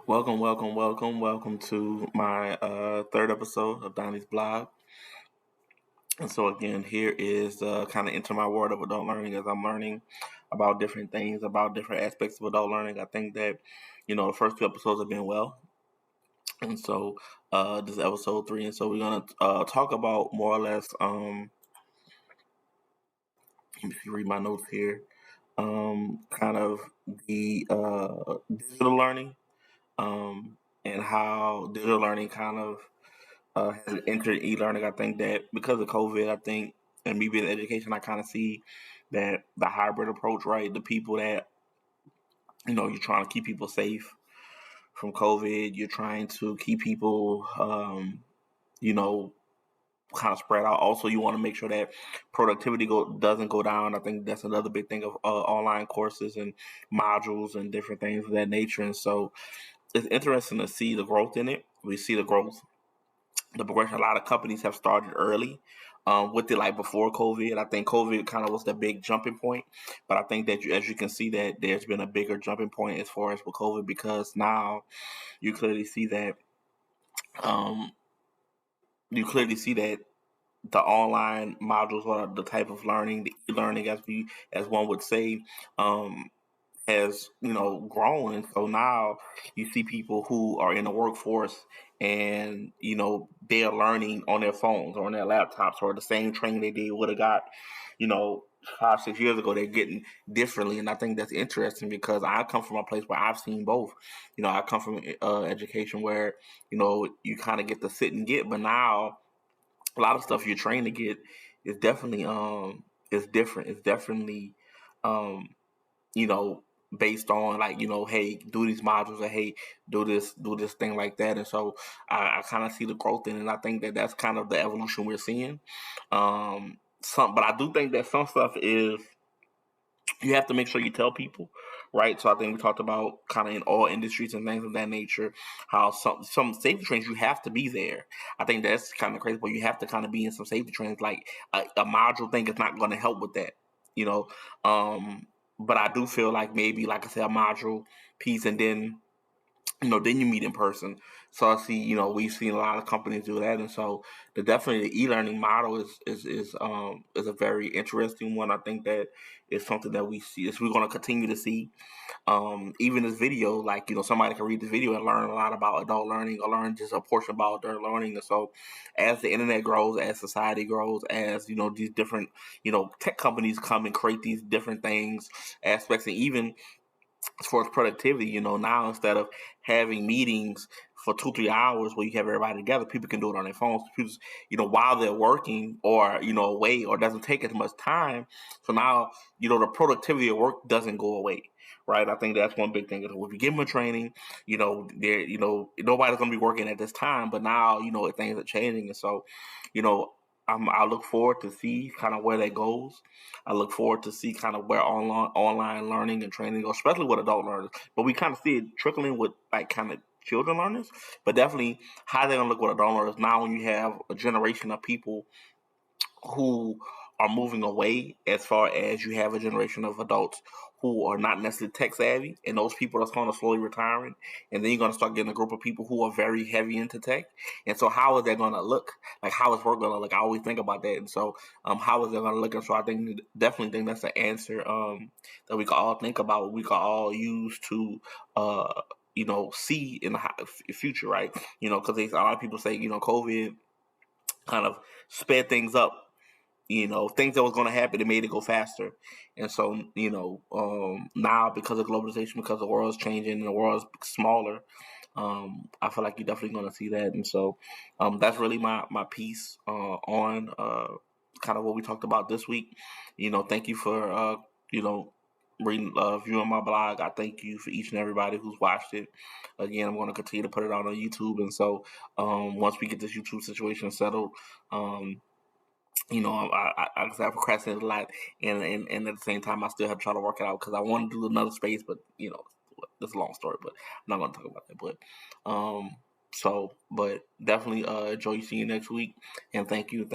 Welcome to my third episode of Donnie's blog. And so again, here is kind of into my world of adult learning as I'm learning about different things, about different aspects of adult learning. I think that, the first two episodes have been well. And so this is episode 3. And so we're going to talk about more or less, if you read my notes here, kind of the digital learning and how digital learning kind of has entered e-learning. I think that because of COVID, and me being in education, I kind of see that the hybrid approach, right? The people that, you're trying to keep people safe from COVID. You're trying to keep people, you know, kind of spread out. Also, you want to make sure that productivity doesn't go down. I think that's another big thing of online courses and modules and different things of that nature. And so it's interesting to see the growth in it. We see the progression. A lot of companies have started early with it, like before COVID. I think COVID kind of was the big jumping point, but I think that as you can see that there's been a bigger jumping point as far as with COVID, because now you clearly see that um, the online modules or the type of learning, the e-learning, as one would say, um, has grown. And so now you see people who are in the workforce, and they are learning on their phones or on their laptops, or the same training they would have got 5-6 years ago. They're getting differently, and I think that's interesting because I come from a place where I've seen both. I come from education where you kind of get to sit and get, but now a lot of stuff you're trained to get is definitely is different. It's definitely um you know, based on, like, hey, do these modules, or hey, do this thing like that. And so I kind of see the growth in it. And I think that that's kind of the evolution we're seeing. But I do think that some stuff is, you have to make sure you tell people, right? So I think we talked about kind of in all industries and things of that nature, how some safety trainings you have to be there. I think that's kind of crazy, but you have to kind of be in some safety trainings. Like a module thing is not going to help with that, you know. But I do feel like maybe, like I said, a module piece, and then then you meet in person. So I see, we've seen a lot of companies do that, and so the e-learning model is a very interesting one. I think that it's something that we're going to continue to see. Even this video, like, somebody can read this video and learn a lot about adult learning, or learn just a portion about adult learning. And so as the internet grows, as society grows, as these different tech companies come and create these different things, aspects, and even as far as productivity, now instead of having meetings for 2-3 hours where you have everybody together, people can do it on their phones. People, while they're working, or away, or doesn't take as much time. So now, the productivity of work doesn't go away, right? I think that's one big thing. If you give them a training, nobody's going to be working at this time. But now, things are changing, and so, you know, I look forward to see kind of where that goes. I look forward to see kind of where online learning and training goes, especially with adult learners. But we kind of see it trickling with, like, kind of children learners. But definitely, how they're gonna look with adult learners now, when you have a generation of people who are moving away, as far as you have a generation of adults who are not necessarily tech savvy, and those people are kind of slowly retiring, and then you're going to start getting a group of people who are very heavy into tech. And so how is that going to look? Like, how is work going to look? I always think about that. And so how is that going to look? And so I definitely think that's the answer that we can all think about, we can all use to see in the future, right? Because a lot of people say, COVID kind of sped things up. Things that was going to happen, it made it go faster. And so, now, because of globalization, because the world's changing and the world's smaller, I feel like you're definitely going to see that. And so, that's really my piece on kind of what we talked about this week. Thank you for, viewing my blog. I thank you for each and everybody who's watched it. Again, I'm going to continue to put it out on YouTube. And so, once we get this YouTube situation settled, I procrastinate a lot, and at the same time, I still have to try to work it out because I want to do another space, but that's a long story, but I'm not going to talk about that. But but definitely enjoy seeing you next week, and thank you.